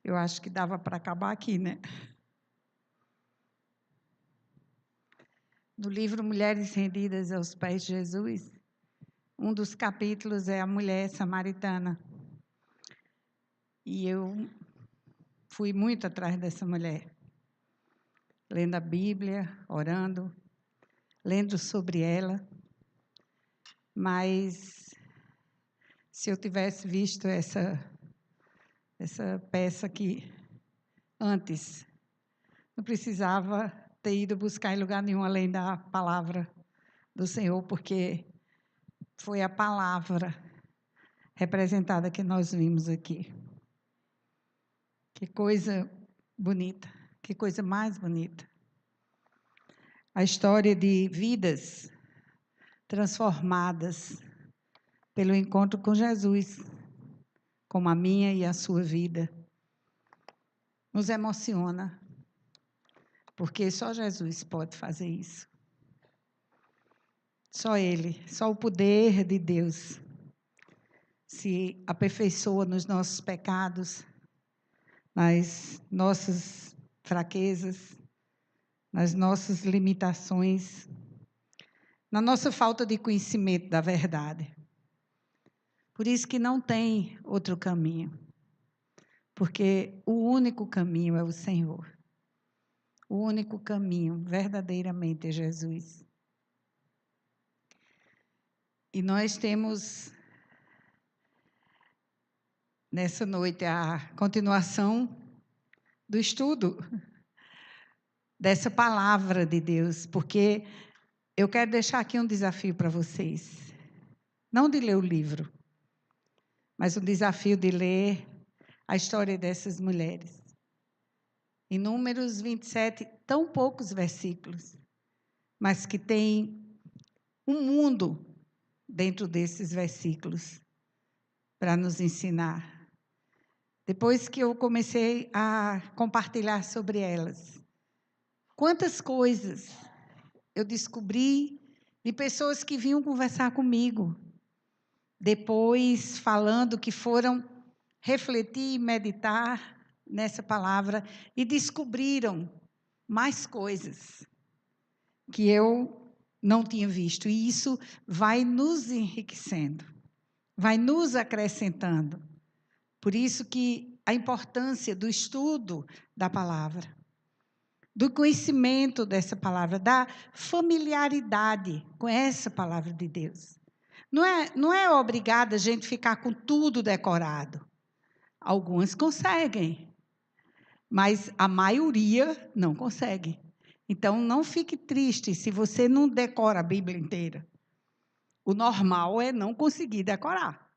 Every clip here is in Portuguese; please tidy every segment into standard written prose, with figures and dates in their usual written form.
Eu acho que dava para acabar aqui, né? No livro Mulheres Rendidas aos Pés de Jesus, um dos capítulos é a mulher samaritana. E eu fui muito atrás dessa mulher, lendo a Bíblia, orando, lendo sobre ela. Mas, se eu tivesse visto essa peça aqui antes, não precisava ter ido buscar em lugar nenhum além da palavra do Senhor, porque foi a palavra representada que nós vimos aqui. Que coisa bonita, que coisa mais bonita. A história de vidas transformadas pelo encontro com Jesus, como a minha e a sua vida, nos emociona, porque só Jesus pode fazer isso. Só Ele, só o poder de Deus se aperfeiçoa nos nossos pecados, nas nossas fraquezas, nas nossas limitações, na nossa falta de conhecimento da verdade. Por isso que não tem outro caminho, porque o único caminho é o Senhor. O único caminho, verdadeiramente, é Jesus. E nós temos, nessa noite, a continuação do estudo dessa palavra de Deus, porque eu quero deixar aqui um desafio para vocês. Não de ler o livro, mas o desafio de ler a história dessas mulheres. Em Números 27, tão poucos versículos, mas que tem um mundo dentro desses versículos para nos ensinar. Depois que eu comecei a compartilhar sobre elas, quantas coisas eu descobri de pessoas que vinham conversar comigo, depois falando que foram refletir e meditar nessa palavra e descobriram mais coisas que eu não tinha visto. E isso vai nos enriquecendo, vai nos acrescentando. Por isso que a importância do estudo da palavra, do conhecimento dessa palavra, da familiaridade com essa palavra de Deus. Não é obrigada a gente ficar com tudo decorado. Algumas conseguem, mas a maioria não consegue. Então, não fique triste se você não decora a Bíblia inteira. O normal é não conseguir decorar.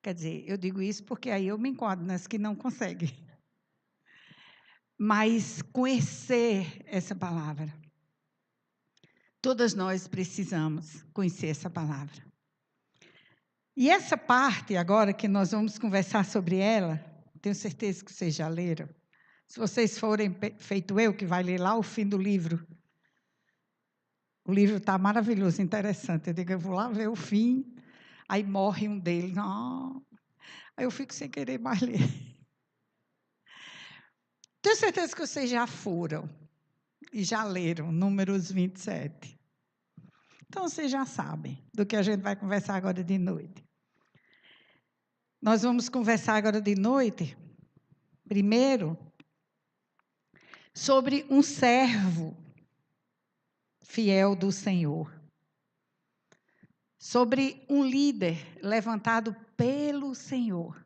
Quer dizer, eu digo isso porque aí eu me enquadro nas que não conseguem. Mas conhecer essa palavra. Todas nós precisamos conhecer essa palavra. E essa parte agora que nós vamos conversar sobre ela, tenho certeza que vocês já leram. Se vocês forem feito eu, que vai ler lá o fim do livro. O livro está maravilhoso, interessante. Eu digo, eu vou lá ver o fim, aí morre um deles. Aí eu fico sem querer mais ler. Tenho certeza que vocês já foram e já leram Números 27. Então, vocês já sabem do que a gente vai conversar agora de noite. Nós vamos conversar agora de noite, primeiro, sobre um servo fiel do Senhor. Sobre um líder levantado pelo Senhor,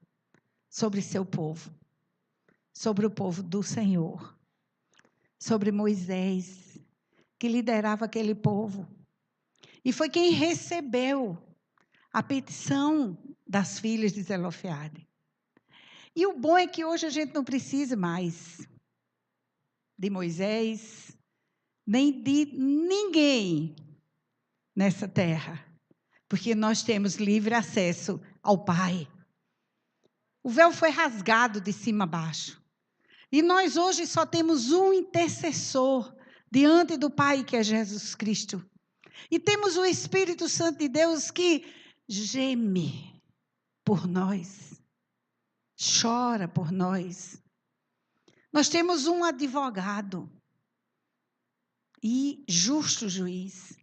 sobre seu povo, sobre o povo do Senhor, sobre Moisés, que liderava aquele povo. E foi quem recebeu a petição das filhas de Zelofeade. E o bom é que hoje a gente não precisa mais de Moisés, nem de ninguém nessa terra, porque nós temos livre acesso ao Pai. O véu foi rasgado de cima a baixo. E nós hoje só temos um intercessor diante do Pai, que é Jesus Cristo. E temos o Espírito Santo de Deus que geme por nós, chora por nós. Nós temos um advogado e justo juiz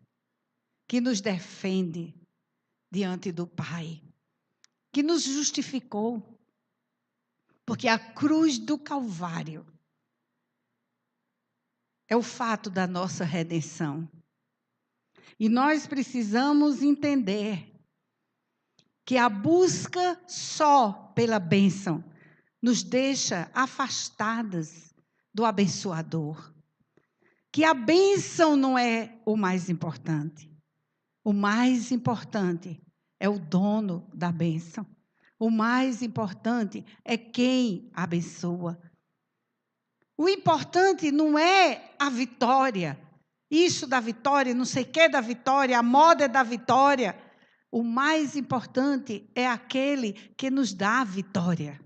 que nos defende diante do Pai, que nos justificou, porque a cruz do Calvário é o fato da nossa redenção. E nós precisamos entender que a busca só pela bênção nos deixa afastadas do abençoador. Que a bênção não é o mais importante. O mais importante é o dono da bênção. O mais importante é quem abençoa. O importante não é a vitória. Isso da vitória, não sei o que da vitória, a moda é da vitória. O mais importante é aquele que nos dá a vitória.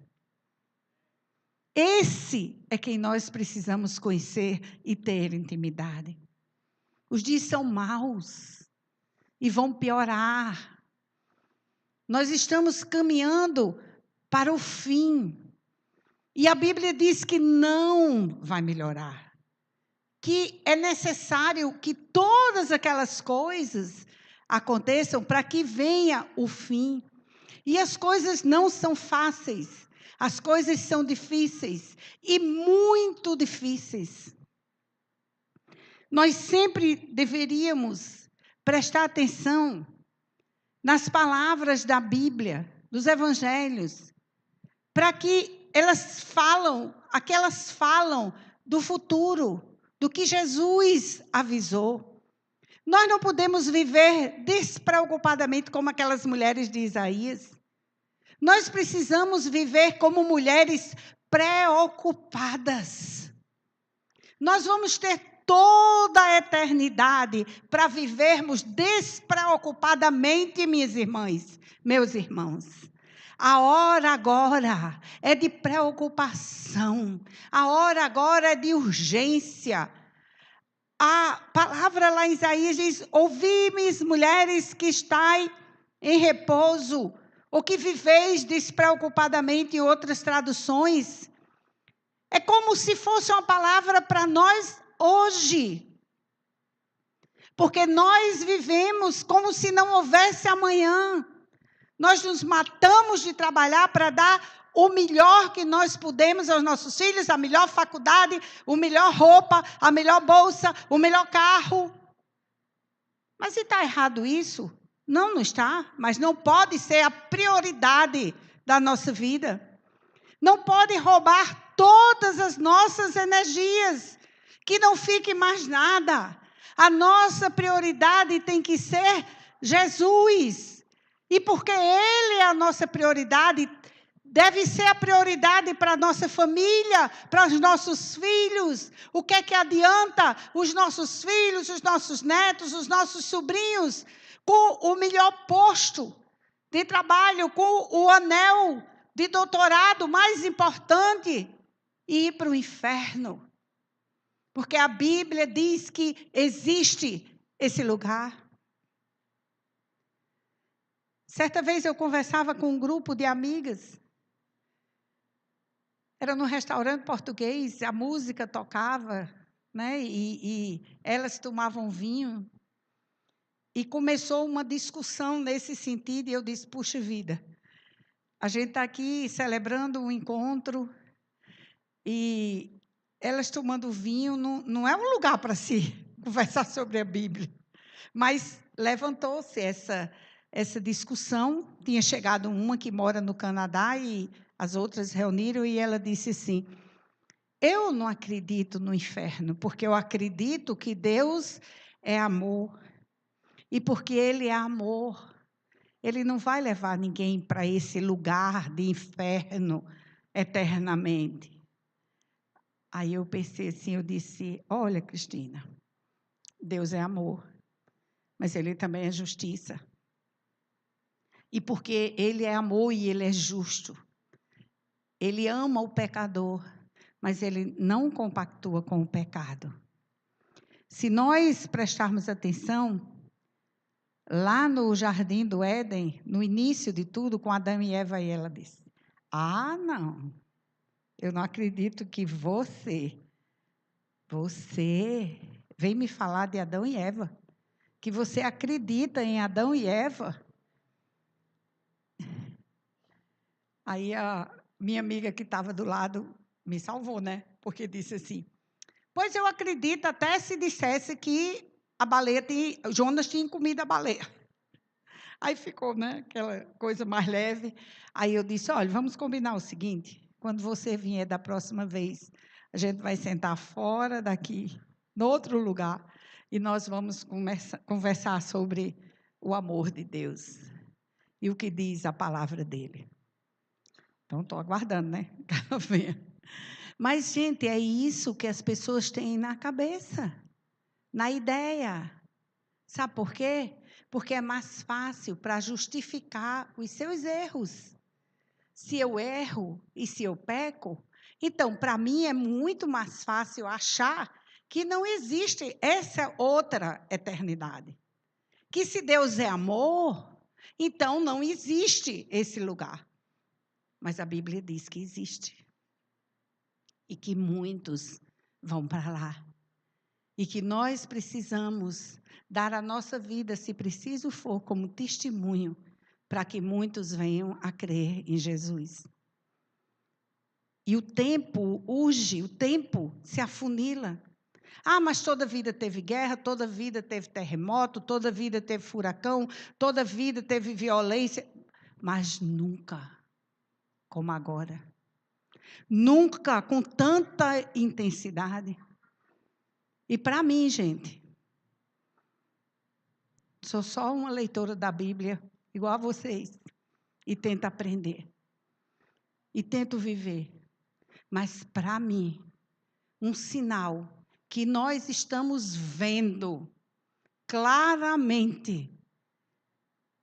Esse é quem nós precisamos conhecer e ter intimidade. Os dias são maus e vão piorar. Nós estamos caminhando para o fim. E a Bíblia diz que não vai melhorar. Que é necessário que todas aquelas coisas aconteçam para que venha o fim. E as coisas não são fáceis. As coisas são difíceis e muito difíceis. Nós sempre deveríamos prestar atenção nas palavras da Bíblia, dos evangelhos, para que elas falam do futuro, do que Jesus avisou. Nós não podemos viver despreocupadamente como aquelas mulheres de Isaías. Nós precisamos viver como mulheres preocupadas. Nós vamos ter toda a eternidade para vivermos despreocupadamente, minhas irmãs, meus irmãos. A hora agora é de preocupação. A hora agora é de urgência. A palavra lá em Isaías diz: ouvi-me, mulheres que estáis em repouso, ou que viveis despreocupadamente, em outras traduções. É como se fosse uma palavra para nós hoje. Porque nós vivemos como se não houvesse amanhã. Nós nos matamos de trabalhar para dar o melhor que nós podemos aos nossos filhos, a melhor faculdade, a melhor roupa, a melhor bolsa, o melhor carro. Mas se está errado isso? Não, não está, mas não pode ser a prioridade da nossa vida. Não pode roubar todas as nossas energias, que não fique mais nada. A nossa prioridade tem que ser Jesus. E porque Ele é a nossa prioridade, deve ser a prioridade para a nossa família, para os nossos filhos. O que é que adianta os nossos filhos, os nossos netos, os nossos sobrinhos, com o melhor posto de trabalho, com o anel de doutorado mais importante, e ir para o inferno? Porque a Bíblia diz que existe esse lugar. Certa vez eu conversava com um grupo de amigas. Era num restaurante português, a música tocava, né? E elas tomavam vinho. E começou uma discussão nesse sentido, e eu disse: puxa vida, a gente está aqui celebrando um encontro, e elas tomando vinho, não é um lugar para se conversar sobre a Bíblia. Mas levantou-se essa discussão. Tinha chegado uma que mora no Canadá e as outras reuniram, e ela disse assim: eu não acredito no inferno, porque eu acredito que Deus é amor. E porque Ele é amor, Ele não vai levar ninguém para esse lugar de inferno eternamente. Aí eu pensei assim, eu disse: olha, Cristina, Deus é amor, mas Ele também é justiça. E porque Ele é amor e Ele é justo, Ele ama o pecador, mas Ele não compactua com o pecado. Se nós prestarmos atenção, lá no Jardim do Éden, no início de tudo, com Adão e Eva, e ela disse: ah, não, Eu não acredito que você vem me falar de Adão e Eva, que você acredita em Adão e Eva. Aí a minha amiga que estava do lado me salvou, né? Porque disse assim, pois eu acredito até se dissesse que a baleia Jonas tinha comido a baleia. Aí ficou, né, aquela coisa mais leve. Aí eu disse, olha, vamos combinar o seguinte, quando você vier da próxima vez, a gente vai sentar fora daqui, no outro lugar, e nós vamos conversar sobre o amor de Deus e o que diz a palavra dele. Então, estou aguardando, né? Que ela venha. Mas, gente, é isso que as pessoas têm na cabeça, na ideia. Sabe por quê? Porque é mais fácil para justificar os seus erros. Se eu erro e se eu peco, então, para mim, é muito mais fácil achar que não existe essa outra eternidade. Que se Deus é amor, então não existe esse lugar. Mas a Bíblia diz que existe. E que muitos vão para lá. E que nós precisamos dar a nossa vida, se preciso for, como testemunho, para que muitos venham a crer em Jesus. E o tempo urge, o tempo se afunila. Ah, mas toda vida teve guerra, toda vida teve terremoto, toda vida teve furacão, toda vida teve violência, mas nunca como agora. Nunca com tanta intensidade. E para mim, gente, sou só uma leitora da Bíblia, igual a vocês, e tento aprender. E tento viver. Mas para mim, um sinal que nós estamos vendo claramente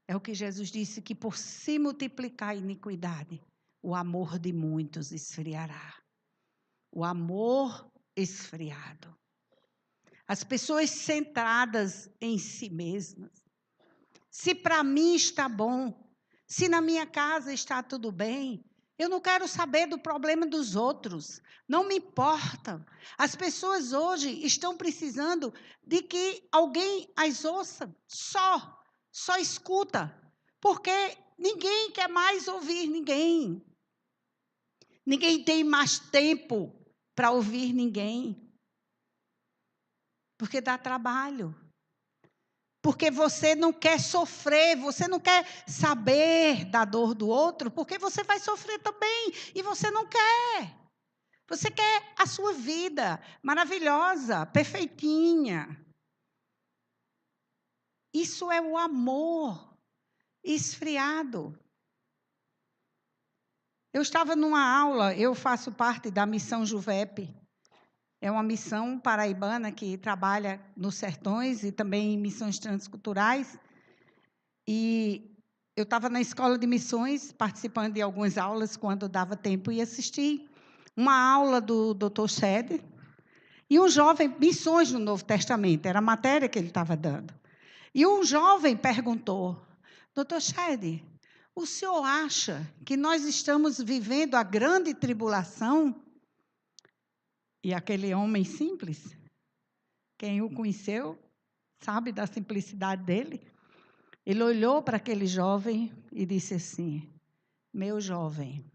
é o que Jesus disse, que por se multiplicar a iniquidade, o amor de muitos esfriará. O amor esfriado. As pessoas centradas em si mesmas. Se para mim está bom, se na minha casa está tudo bem, eu não quero saber do problema dos outros. Não me importa. As pessoas hoje estão precisando de que alguém as ouça. Só escuta. Porque ninguém quer mais ouvir ninguém. Ninguém tem mais tempo para ouvir ninguém. Porque dá trabalho. Porque você não quer sofrer, você não quer saber da dor do outro, porque você vai sofrer também, e você não quer. Você quer a sua vida maravilhosa, perfeitinha. Isso é o amor esfriado. Eu estava numa aula, eu faço parte da Missão Juvep. É uma missão paraibana que trabalha nos sertões e também em missões transculturais. E eu estava na escola de missões, participando de algumas aulas, quando dava tempo, e assisti uma aula do Dr. Shed, e um jovem, missões no Novo Testamento, era a matéria que ele estava dando. E um jovem perguntou, Dr. Shed, o senhor acha que nós estamos vivendo a grande tribulação? E aquele homem simples, quem o conheceu, sabe da simplicidade dele, ele olhou para aquele jovem e disse assim, meu jovem,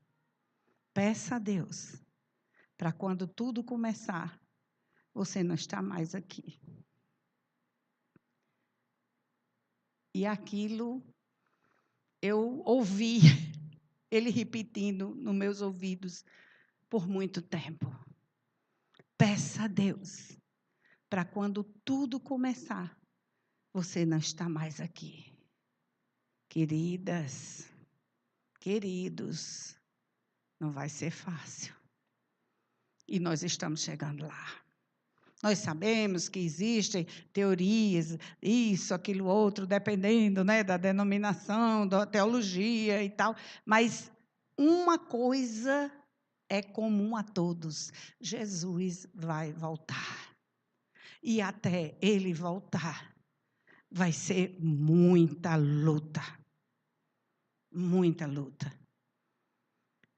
peça a Deus, para quando tudo começar, você não está mais aqui. E aquilo, eu ouvi ele repetindo nos meus ouvidos por muito tempo. Peça a Deus, para quando tudo começar, você não está mais aqui. Queridas, queridos, não vai ser fácil. E nós estamos chegando lá. Nós sabemos que existem teorias, isso, aquilo, outro, dependendo, né, da denominação, da teologia e tal, mas uma coisa é comum a todos: Jesus vai voltar. E até ele voltar, vai ser muita luta. Muita luta.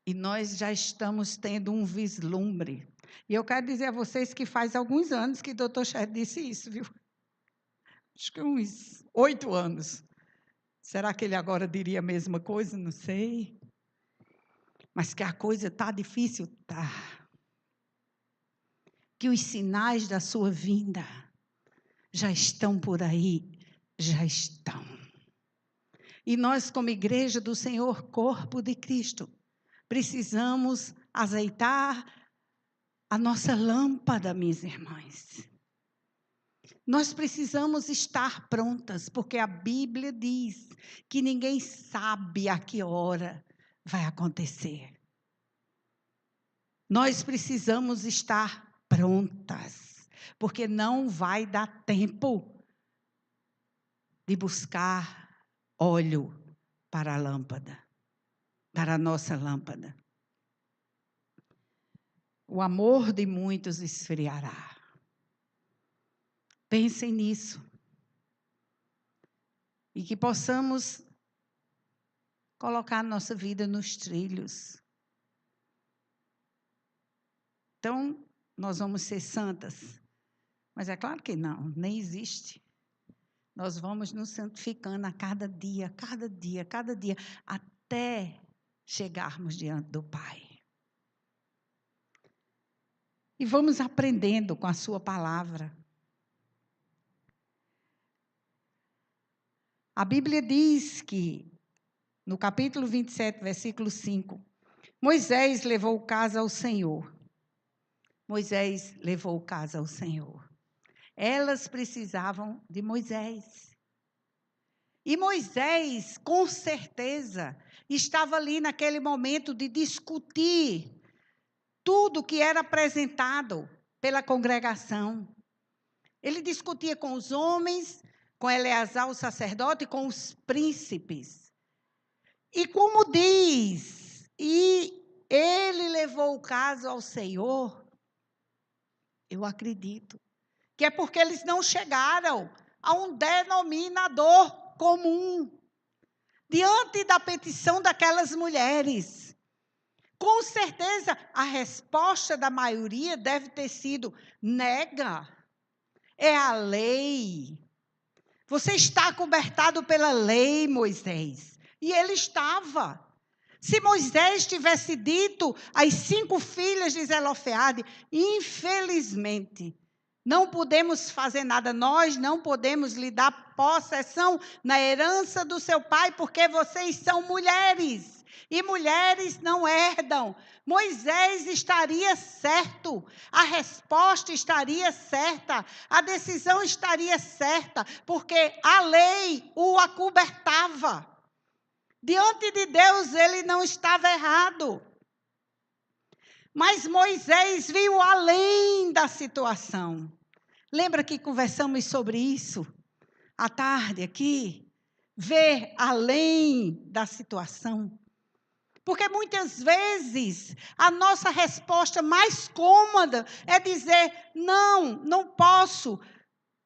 E nós já estamos tendo um vislumbre. E eu quero dizer a vocês que faz alguns anos que o doutor Shed disse isso, viu? Acho que uns 8 anos. Será que ele agora diria a mesma coisa? Não sei. Mas que a coisa está difícil? Tá. Que os sinais da sua vinda já estão por aí? Já estão. E nós, como igreja do Senhor, corpo de Cristo, precisamos azeitar a nossa lâmpada, minhas irmãs. Nós precisamos estar prontas, porque a Bíblia diz que ninguém sabe a que hora vai acontecer. Nós precisamos estar prontas, porque não vai dar tempo de buscar óleo para a lâmpada, para a nossa lâmpada. O amor de muitos esfriará. Pensem nisso. E que possamos colocar nossa vida nos trilhos. Então, nós vamos ser santas. Mas é claro que não, nem existe. Nós vamos nos santificando a cada dia, até chegarmos diante do Pai. E vamos aprendendo com a sua palavra. A Bíblia diz que, no capítulo 27, versículo 5, Moisés levou o caso ao Senhor. Moisés levou o caso ao Senhor. Elas precisavam de Moisés. E Moisés, com certeza, estava ali naquele momento de discutir tudo que era apresentado pela congregação. Ele discutia com os homens, com Eleazar, o sacerdote, e com os príncipes. E como diz, e ele levou o caso ao Senhor, eu acredito que é porque eles não chegaram a um denominador comum diante da petição daquelas mulheres. Com certeza, a resposta da maioria deve ter sido: nega, é a lei. Você está acobertado pela lei, Moisés. E ele estava. Se Moisés tivesse dito às 5 filhas de Zelofeade, infelizmente, não podemos fazer nada, nós não podemos lhe dar possessão na herança do seu pai, porque vocês são mulheres, e mulheres não herdam. Moisés estaria certo, a resposta estaria certa, a decisão estaria certa, porque a lei o acobertava. Diante de Deus, ele não estava errado. Mas Moisés viu além da situação. Lembra que conversamos sobre isso à tarde aqui? Ver além da situação. Porque muitas vezes a nossa resposta mais cômoda é dizer: não posso.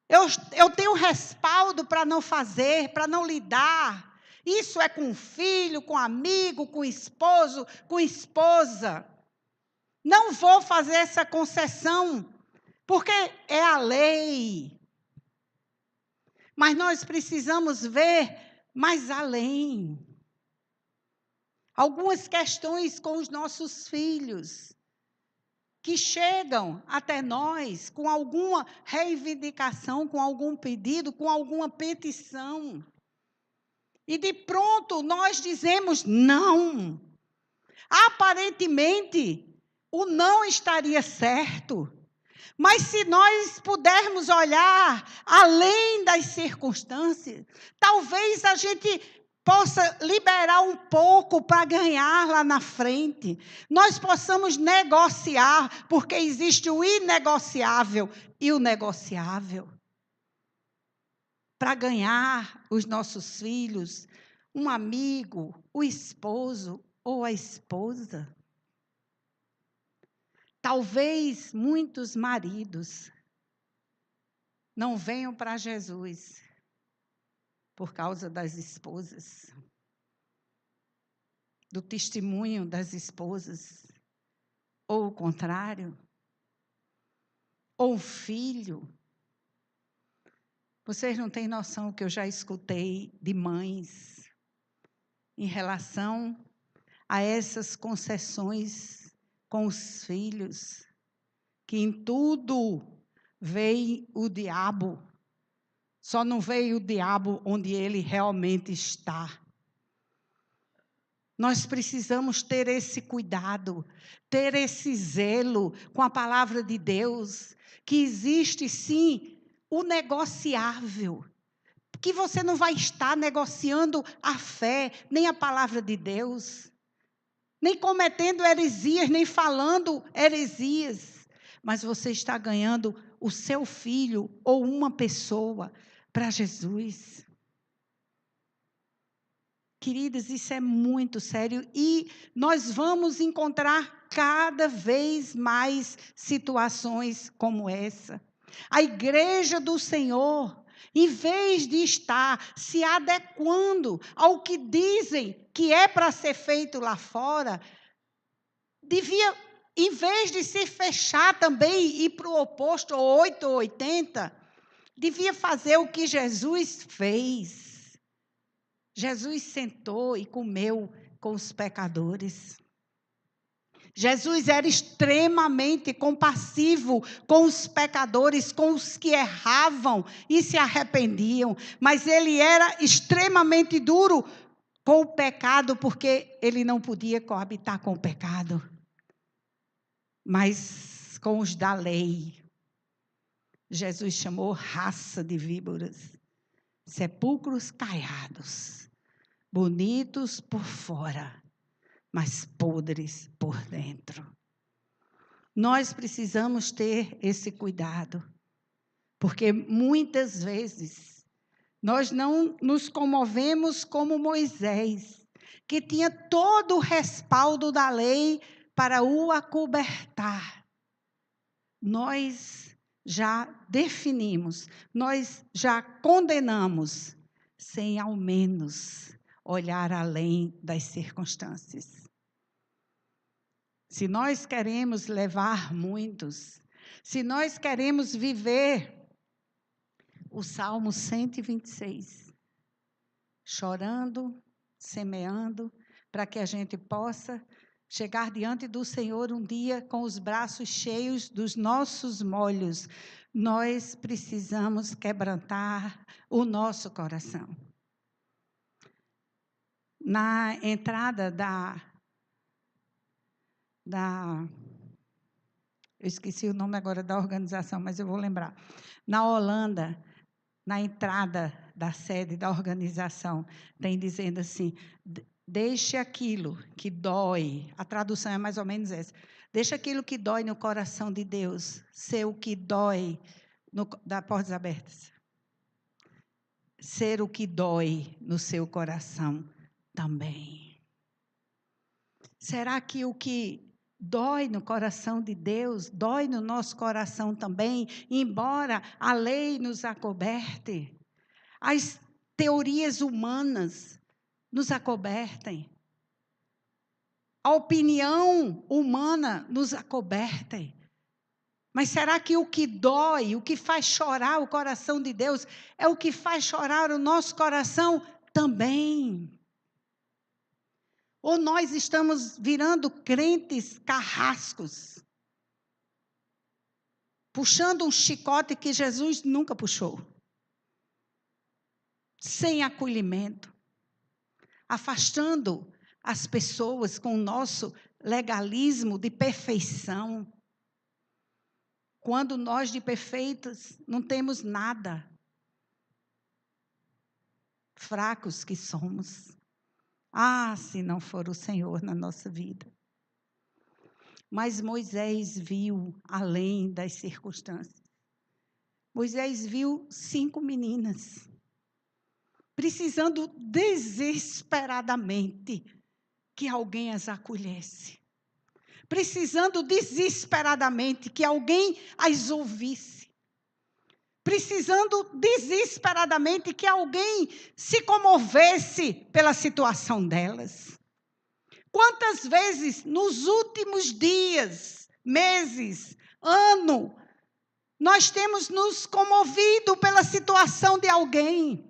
Eu tenho respaldo para não fazer, para não lidar. Isso é com filho, com amigo, com esposo, com esposa. Não vou fazer essa concessão, porque é a lei. Mas nós precisamos ver mais além. Algumas questões com os nossos filhos, que chegam até nós com alguma reivindicação, com algum pedido, com alguma petição. E de pronto nós dizemos não. Aparentemente, o não estaria certo. Mas se nós pudermos olhar além das circunstâncias, talvez a gente possa liberar um pouco para ganhar lá na frente. Nós possamos negociar, porque existe o inegociável e o negociável. Para ganhar os nossos filhos, um amigo, o esposo ou a esposa. Talvez muitos maridos não venham para Jesus por causa das esposas. do testemunho das esposas, ou o contrário, ou o filho. Vocês não têm noção que eu já escutei de mães em relação a essas concessões com os filhos, que em tudo veio o diabo, só não veio o diabo onde ele realmente está. Nós precisamos ter esse cuidado, ter esse zelo com a palavra de Deus, que existe sim o negociável, que você não vai estar negociando a fé, nem a palavra de Deus, nem cometendo heresias, nem falando heresias, mas você está ganhando o seu filho ou uma pessoa para Jesus. Queridas, isso é muito sério e nós vamos encontrar cada vez mais situações como essa. A igreja do Senhor, em vez de estar se adequando ao que dizem que é para ser feito lá fora, devia, em vez de se fechar também e ir para o oposto, 8 ou 80, devia fazer o que Jesus fez. Jesus sentou e comeu com os pecadores. Jesus era extremamente compassivo com os pecadores, com os que erravam e se arrependiam. Mas ele era extremamente duro com o pecado, porque ele não podia coabitar com o pecado. Mas com os da lei, Jesus chamou raça de víboras, sepulcros caiados, bonitos por fora, mas podres por dentro. Nós precisamos ter esse cuidado, porque muitas vezes nós não nos comovemos como Moisés, que tinha todo o respaldo da lei para o acobertar. Nós já definimos, nós já condenamos, sem ao menos olhar além das circunstâncias. Se nós queremos levar muitos, se nós queremos viver o Salmo 126, chorando, semeando, para que a gente possa chegar diante do Senhor um dia com os braços cheios dos nossos molhos, nós precisamos quebrantar o nosso coração. Na entrada eu esqueci o nome agora da organização, mas eu vou lembrar. Na Holanda, na entrada da sede da organização, tem dizendo assim: deixe aquilo que dói, a tradução é mais ou menos essa, deixe aquilo que dói no coração de Deus ser o que dói da Portas Abertas, ser o que dói no seu coração também. Será que o que dói no coração de Deus, dói no nosso coração também, embora a lei nos acoberte, as teorias humanas nos acobertem, a opinião humana nos acoberte. Mas será que o que dói, o que faz chorar o coração de Deus, é o que faz chorar o nosso coração também? Ou nós estamos virando crentes carrascos, puxando um chicote que Jesus nunca puxou, sem acolhimento, afastando as pessoas com o nosso legalismo de perfeição, quando nós de perfeitos não temos nada, fracos que somos. Ah, se não for o Senhor na nossa vida. Mas Moisés viu além das circunstâncias. Moisés viu 5 meninas, precisando desesperadamente que alguém as acolhesse. Precisando desesperadamente que alguém as ouvisse. Precisando desesperadamente que alguém se comovesse pela situação delas. Quantas vezes nos últimos dias, meses, ano, nós temos nos comovido pela situação de alguém,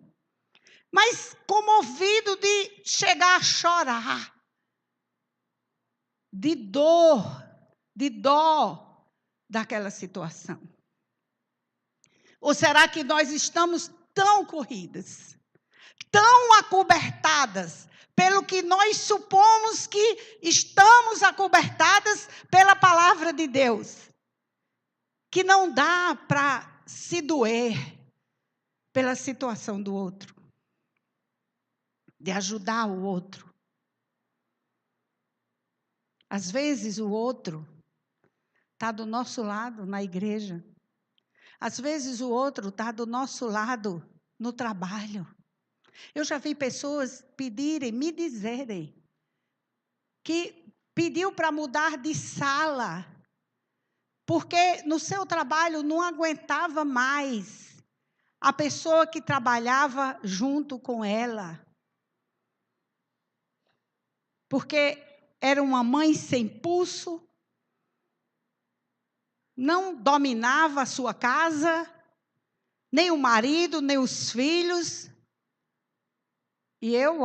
mas comovido de chegar a chorar, de dor, de dó daquela situação. Ou será que nós estamos tão corridas, tão acobertadas, pelo que nós supomos que estamos acobertadas pela palavra de Deus, que não dá para se doer pela situação do outro, de ajudar o outro. Às vezes o outro está do nosso lado na igreja. Às vezes o outro está do nosso lado no trabalho. Eu já vi pessoas me dizerem, que pediu para mudar de sala, porque no seu trabalho não aguentava mais a pessoa que trabalhava junto com ela. Porque era uma mãe sem pulso, não dominava a sua casa, nem o marido, nem os filhos. E eu,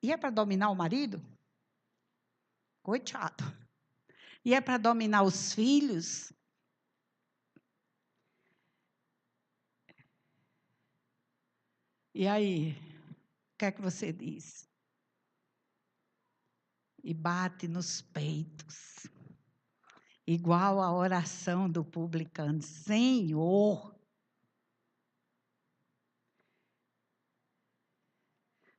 e é para dominar o marido? Coitado. E é para dominar os filhos? E aí, o que é que você diz? E bate nos peitos, igual a oração do publicano: Senhor.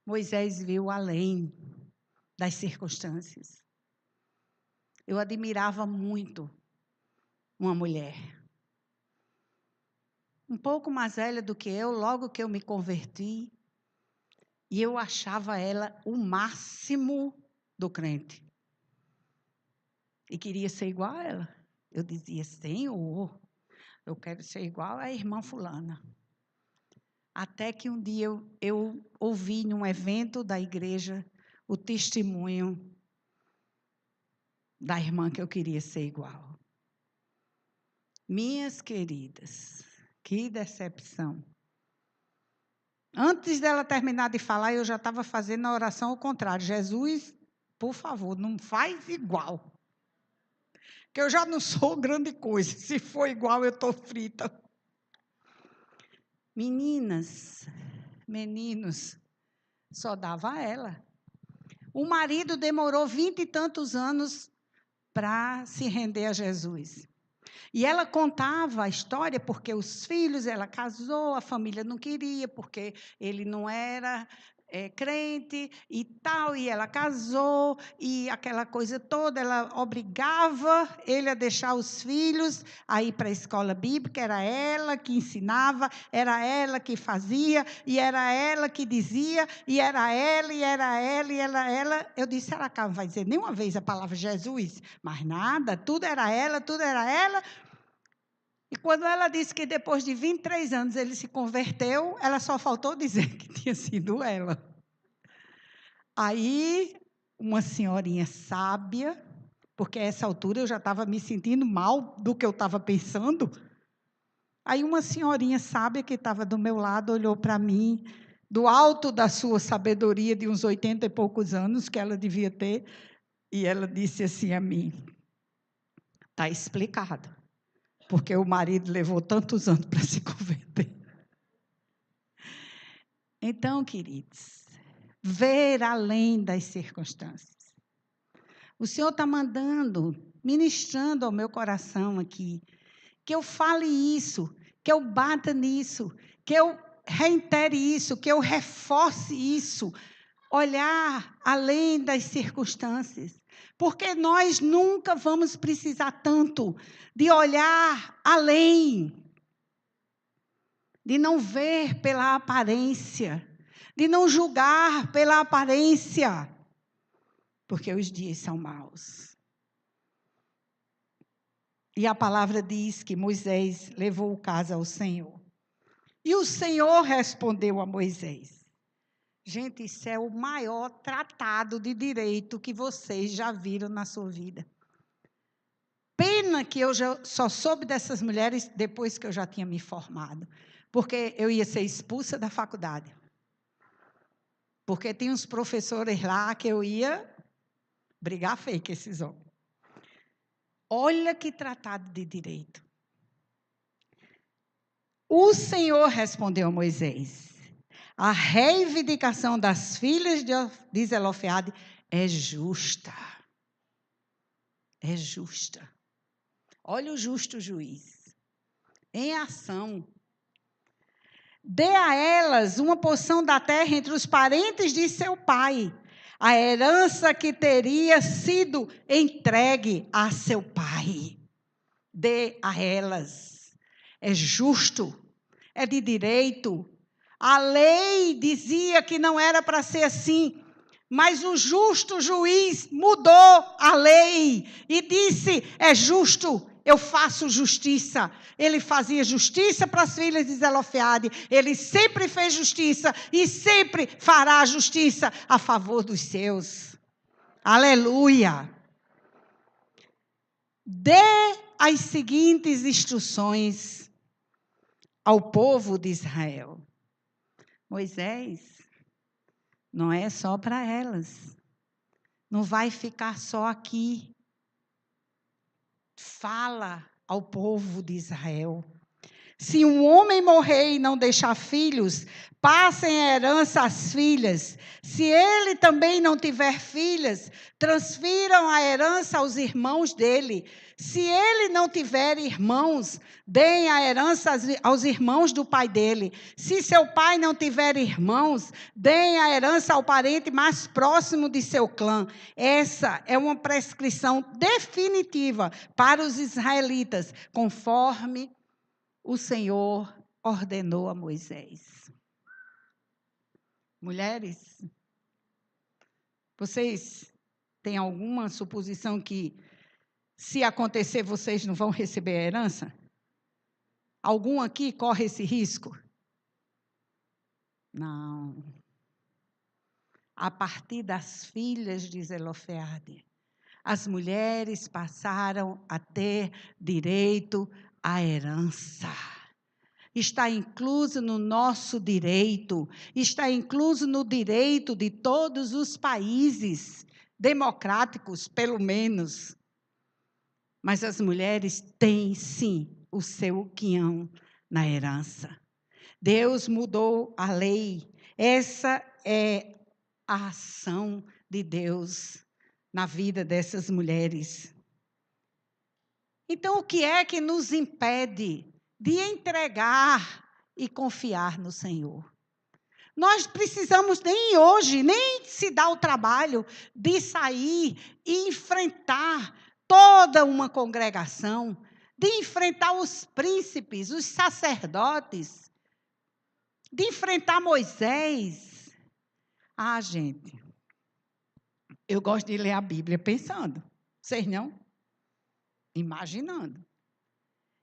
Moisés viu além das circunstâncias. Eu admirava muito uma mulher, um pouco mais velha do que eu, logo que eu me converti, e eu achava ela o máximo do crente. E queria ser igual a ela. Eu dizia: Senhor, eu quero ser igual à irmã fulana. Até que um dia eu ouvi em um evento da igreja o testemunho da irmã que eu queria ser igual. Minhas queridas, que decepção. Antes dela terminar de falar, eu já estava fazendo a oração ao contrário. Jesus, por favor, não faz igual. Que eu já não sou grande coisa. Se for igual, eu estou frita. Meninas, meninos, só dava a ela. O marido demorou 20 e tantos anos para se render a Jesus. E ela contava a história porque os filhos, ela casou, a família não queria, porque ele não era crente e tal, e ela casou, e aquela coisa toda, ela obrigava ele a deixar os filhos a ir para a escola bíblica, era ela que ensinava, era ela que fazia, e era ela que dizia, e era ela, e era ela, e era ela. Eu disse: será que ela não vai dizer nenhuma vez a palavra Jesus? Mas nada, tudo era ela, tudo era ela. E quando ela disse que depois de 23 anos ele se converteu, ela só faltou dizer que tinha sido ela. Aí, uma senhorinha sábia, porque a essa altura eu já estava me sentindo mal do que eu estava pensando. Aí uma senhorinha sábia que estava do meu lado olhou para mim, do alto da sua sabedoria de uns 80 e poucos anos que ela devia ter, e ela disse assim a mim: está explicado. Porque o marido levou tantos anos para se converter. Então, queridos, ver além das circunstâncias. O Senhor está ministrando ao meu coração aqui, que eu fale isso, que eu bata nisso, que eu reitere isso, que eu reforce isso, olhar além das circunstâncias. Porque nós nunca vamos precisar tanto de olhar além, de não ver pela aparência, de não julgar pela aparência, porque os dias são maus. E a palavra diz que Moisés levou o caso ao Senhor. E o Senhor respondeu a Moisés: Gente, isso é o maior tratado de direito que vocês já viram na sua vida. Pena que eu só soube dessas mulheres depois que eu já tinha me formado. Porque eu ia ser expulsa da faculdade. Porque tem uns professores lá que eu ia brigar feio com esses homens. Olha que tratado de direito. O Senhor respondeu a Moisés: a reivindicação das filhas de Zelofeade é justa. É justa. Olha o justo juiz. Em ação. Dê a elas uma porção da terra entre os parentes de seu pai, a herança que teria sido entregue a seu pai. Dê a elas. É justo, é de direito. A lei dizia que não era para ser assim, mas o justo juiz mudou a lei e disse: é justo, eu faço justiça. Ele fazia justiça para as filhas de Zelofeade, ele sempre fez justiça e sempre fará justiça a favor dos seus. Aleluia! Dê as seguintes instruções ao povo de Israel. Moisés, não é só para elas. Não vai ficar só aqui. Fala ao povo de Israel. Se um homem morrer e não deixar filhos, passem a herança às filhas. Se ele também não tiver filhas, transfiram a herança aos irmãos dele. Se ele não tiver irmãos, deem a herança aos irmãos do pai dele. Se seu pai não tiver irmãos, deem a herança ao parente mais próximo de seu clã. Essa é uma prescrição definitiva para os israelitas, conforme o Senhor ordenou a Moisés. Mulheres, vocês têm alguma suposição que, se acontecer, vocês não vão receber a herança? Algum aqui corre esse risco? Não. A partir das filhas de Zelofeade, as mulheres passaram a ter direito à herança. Está incluso no nosso direito, está incluso no direito de todos os países democráticos, pelo menos. Mas as mulheres têm, sim, o seu quinhão na herança. Deus mudou a lei. Essa é a ação de Deus na vida dessas mulheres. Então, o que é que nos impede de entregar e confiar no Senhor? Nós precisamos nem hoje, nem se dar o trabalho de sair e enfrentar toda uma congregação, de enfrentar os príncipes, os sacerdotes, de enfrentar Moisés. Ah, gente, eu gosto de ler a Bíblia pensando. Vocês não? Imaginando.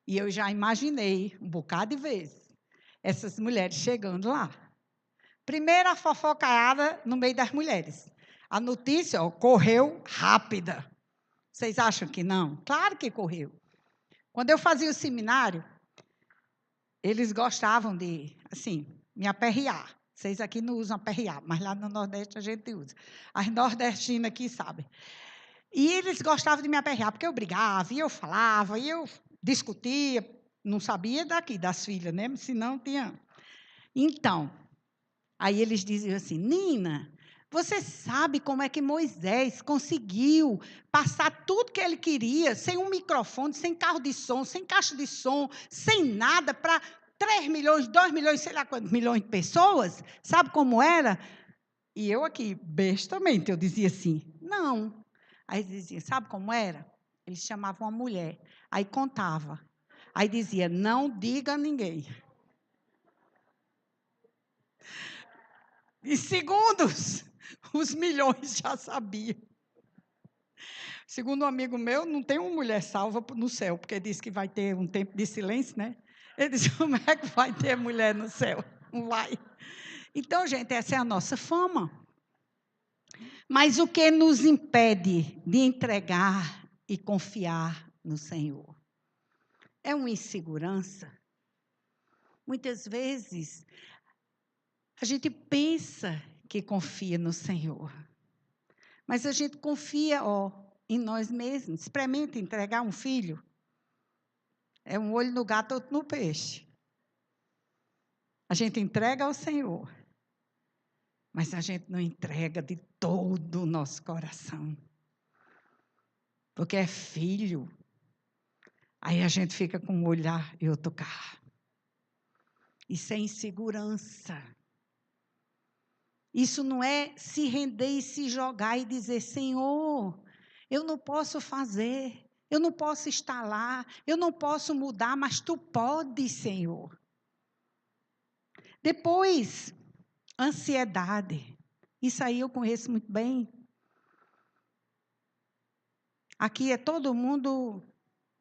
E eu já imaginei um bocado de vezes essas mulheres chegando lá. Primeiro a fofocaiada no meio das mulheres. A notícia correu rápida. Vocês acham que não? Claro que correu. Quando eu fazia o seminário, eles gostavam de, assim, me aperrear. Vocês aqui não usam aperrear, mas lá no Nordeste a gente usa. As nordestinas aqui sabem. E eles gostavam de me aperrear, porque eu brigava, e eu falava, e eu discutia. Não sabia daqui, das filhas, né? Senão tinha. Então, aí eles diziam assim: Nina, você sabe como é que Moisés conseguiu passar tudo que ele queria, sem um microfone, sem carro de som, sem caixa de som, sem nada, para 3 milhões, 2 milhões, sei lá quantos milhões de pessoas? Sabe como era? E eu aqui, bestamente, eu dizia assim: não. Aí eles diziam: sabe como era? Eles chamavam uma mulher, aí contava. Aí dizia: não diga a ninguém. Em segundos, os milhões já sabiam. Segundo um amigo meu, não tem uma mulher salva no céu, porque disse que vai ter um tempo de silêncio, né? Ele disse: como é que vai ter mulher no céu? Não vai. Então, gente, essa é a nossa fama. Mas o que nos impede de entregar e confiar no Senhor? É uma insegurança. Muitas vezes, a gente pensa que confia no Senhor, mas a gente confia, em nós mesmos. Experimenta entregar um filho. É um olho no gato, outro no peixe. A gente entrega ao Senhor, mas a gente não entrega de todo o nosso coração. Porque é filho. Aí a gente fica com um olho lá e outro cá. Isso é insegurança. Isso não é se render e se jogar e dizer, Senhor, eu não posso fazer, eu não posso estar lá, eu não posso mudar, mas Tu podes, Senhor. Depois, ansiedade. Isso aí eu conheço muito bem. Aqui é todo mundo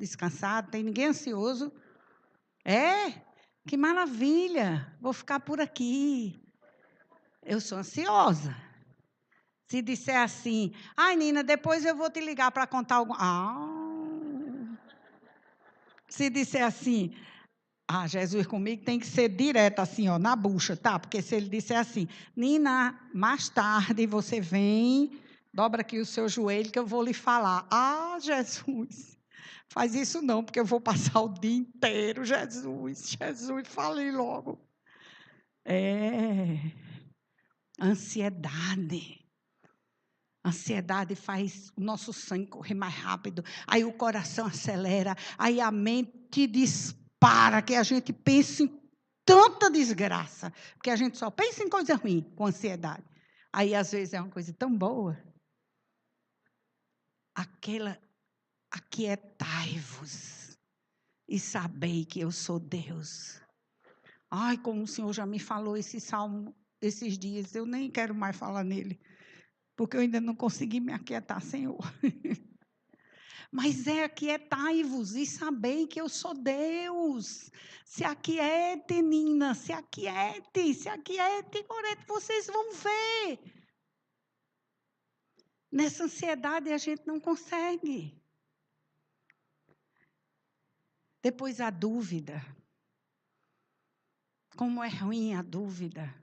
descansado, tem ninguém ansioso. Que maravilha, vou ficar por aqui. Eu sou ansiosa. Se disser assim, ai, Nina, depois eu vou te ligar para contar algum... Se disser assim, Jesus comigo tem que ser direto assim, na bucha, tá? Porque se ele disser assim, Nina, mais tarde você vem, dobra aqui o seu joelho que eu vou lhe falar. Jesus, faz isso não, porque eu vou passar o dia inteiro, Jesus, fale logo. Ansiedade. Ansiedade faz o nosso sangue correr mais rápido, aí o coração acelera, aí a mente dispara, que a gente pensa em tanta desgraça, porque a gente só pensa em coisa ruim com ansiedade. Aí, às vezes, é uma coisa tão boa. Aquietai-vos e sabei que eu sou Deus. Ai, como o Senhor já me falou esse salmo esses dias, eu nem quero mais falar nele. Porque eu ainda não consegui me aquietar, Senhor. Mas aquietai-vos e sabei que eu sou Deus. Se aquiete, Nina, se aquiete, Gorete, vocês vão ver. Nessa ansiedade a gente não consegue. Depois a dúvida. Como é ruim a dúvida.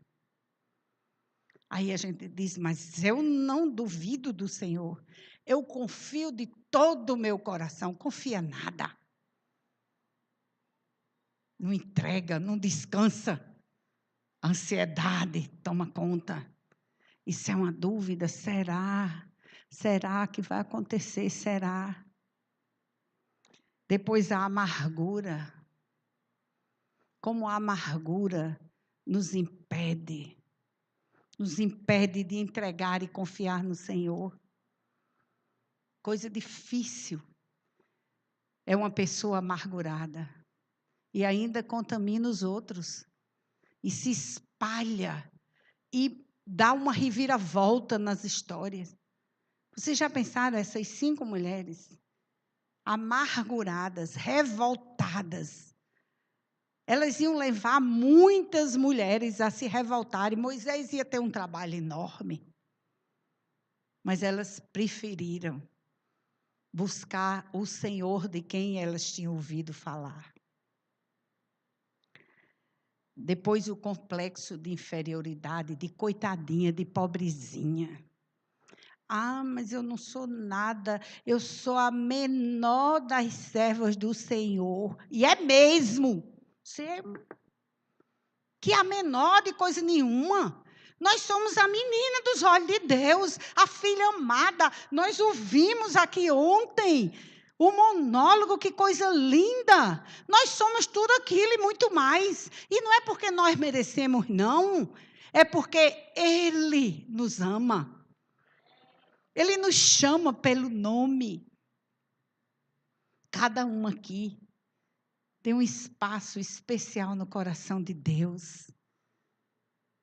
Aí a gente diz, mas eu não duvido do Senhor. Eu confio de todo o meu coração. Confia nada. Não entrega, não descansa. A ansiedade toma conta. Isso é uma dúvida. Será? Será que vai acontecer? Será? Depois a amargura. Como a amargura nos impede de entregar e confiar no Senhor. Coisa difícil é uma pessoa amargurada e ainda contamina os outros e se espalha e dá uma reviravolta nas histórias. Vocês já pensaram essas 5 mulheres amarguradas, revoltadas? Elas iam levar muitas mulheres a se revoltarem. Moisés ia ter um trabalho enorme. Mas elas preferiram buscar o Senhor de quem elas tinham ouvido falar. Depois o complexo de inferioridade, de coitadinha, de pobrezinha. Mas eu não sou nada, eu sou a menor das servas do Senhor. E é mesmo. Que é a menor de coisa nenhuma. Nós somos a menina dos olhos de Deus, a filha amada. Nós ouvimos aqui ontem o monólogo, que coisa linda. Nós somos tudo aquilo e muito mais. E não é porque nós merecemos, não. É porque Ele nos ama. Ele nos chama pelo nome. Cada um aqui tem um espaço especial no coração de Deus.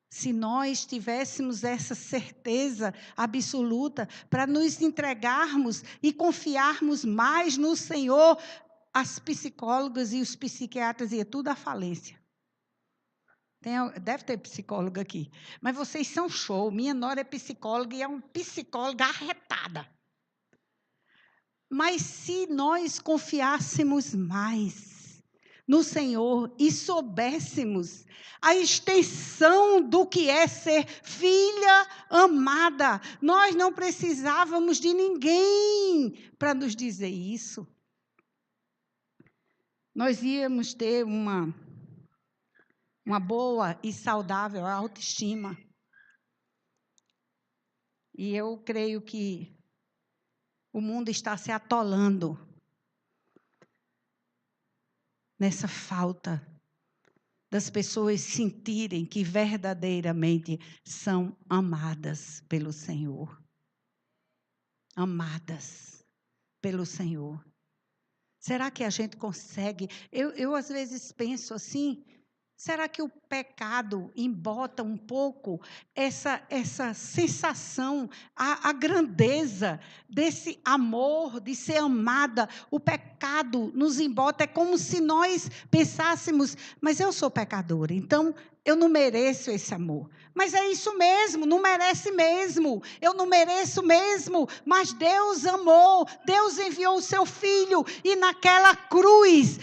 Se nós tivéssemos essa certeza absoluta para nos entregarmos e confiarmos mais no Senhor, as psicólogas e os psiquiatras iam tudo à falência. Deve ter psicóloga aqui. Mas vocês são show. Minha nora é psicóloga e é uma psicóloga arretada. Mas se nós confiássemos mais no Senhor e soubéssemos a extensão do que é ser filha amada, nós não precisávamos de ninguém para nos dizer isso. Nós íamos ter uma boa e saudável autoestima. E eu creio que o mundo está se atolando nessa falta das pessoas sentirem que verdadeiramente são amadas pelo Senhor. Amadas pelo Senhor. Será que a gente consegue? Eu às vezes penso assim, será que o pecado embota um pouco essa sensação, a grandeza desse amor, de ser amada? O pecado nos embota, é como se nós pensássemos, mas eu sou pecadora, então eu não mereço esse amor. Mas é isso mesmo, não merece mesmo, eu não mereço mesmo, mas Deus amou, Deus enviou o seu Filho, e naquela cruz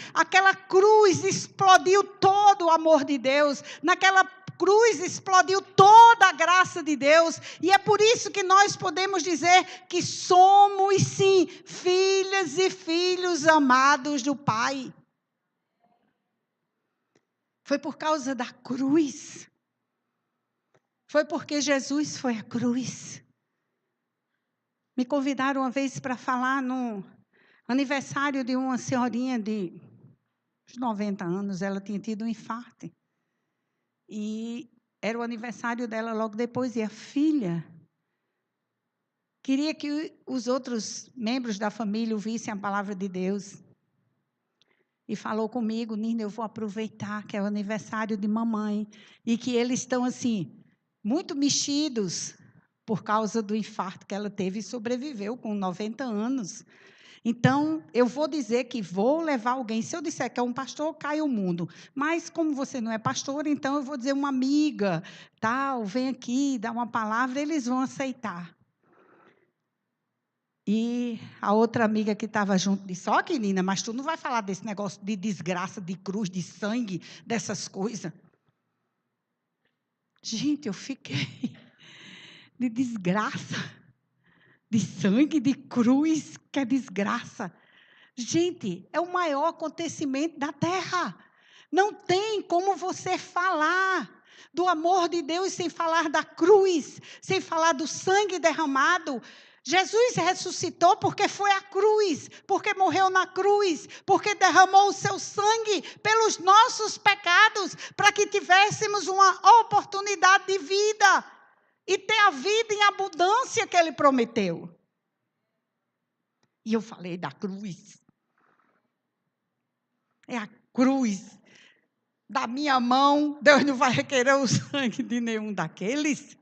explodiu todo o amor de Deus, naquela cruz explodiu toda a graça de Deus, e é por isso que nós podemos dizer que somos, sim, filhas e filhos amados do Pai. Foi por causa da cruz. Foi porque Jesus foi à cruz. Me convidaram uma vez para falar no aniversário de uma senhorinha de 90 anos. Ela tinha tido um infarto. E era o aniversário dela logo depois. E a filha queria que os outros membros da família ouvissem a palavra de Deus. E falou comigo: Nina, eu vou aproveitar que é o aniversário de mamãe. E que eles estão assim, muito mexidos por causa do infarto que ela teve e sobreviveu com 90 anos. Então, eu vou dizer que vou levar alguém. Se eu disser que é um pastor, cai o mundo. Mas, como você não é pastor, então eu vou dizer uma amiga, tal, vem aqui, dá uma palavra, eles vão aceitar. E a outra amiga que estava junto disse: ó, Nina, mas tu não vai falar desse negócio de desgraça, de cruz, de sangue, dessas coisas. Gente, eu fiquei de desgraça, de sangue, de cruz, que é desgraça. Gente, é o maior acontecimento da terra. Não tem como você falar do amor de Deus sem falar da cruz, sem falar do sangue derramado. Jesus ressuscitou porque foi à cruz, porque morreu na cruz, porque derramou o seu sangue pelos nossos pecados, para que tivéssemos uma oportunidade de vida e ter a vida em abundância que Ele prometeu. E eu falei da cruz. É a cruz. Da minha mão, Deus não vai requerer o sangue de nenhum daqueles.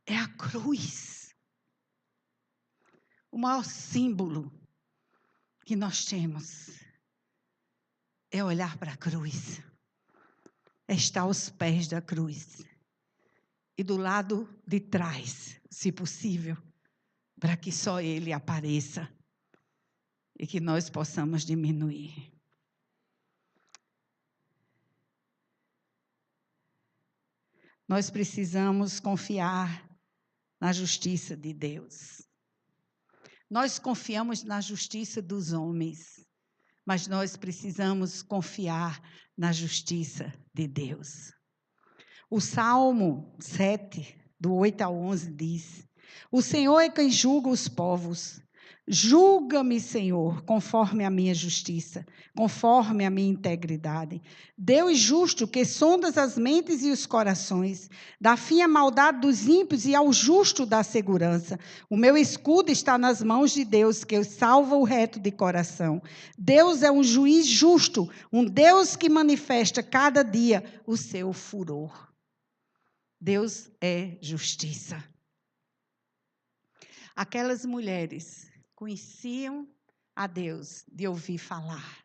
É a cruz. O maior símbolo que nós temos é olhar para a cruz. É estar aos pés da cruz. E do lado de trás, se possível, para que só Ele apareça e que nós possamos diminuir. Nós precisamos confiar na justiça de Deus. Nós confiamos na justiça dos homens, mas nós precisamos confiar na justiça de Deus. O Salmo 7, do 8 ao 11, diz: o Senhor é quem julga os povos. Julga-me, Senhor, conforme a minha justiça, conforme a minha integridade. Deus justo, que sondas as mentes e os corações, dá fim à maldade dos ímpios e ao justo dá segurança. O meu escudo está nas mãos de Deus, que salva o reto de coração. Deus é um juiz justo, um Deus que manifesta cada dia o seu furor. Deus é justiça. Aquelas mulheres conheciam a Deus de ouvir falar,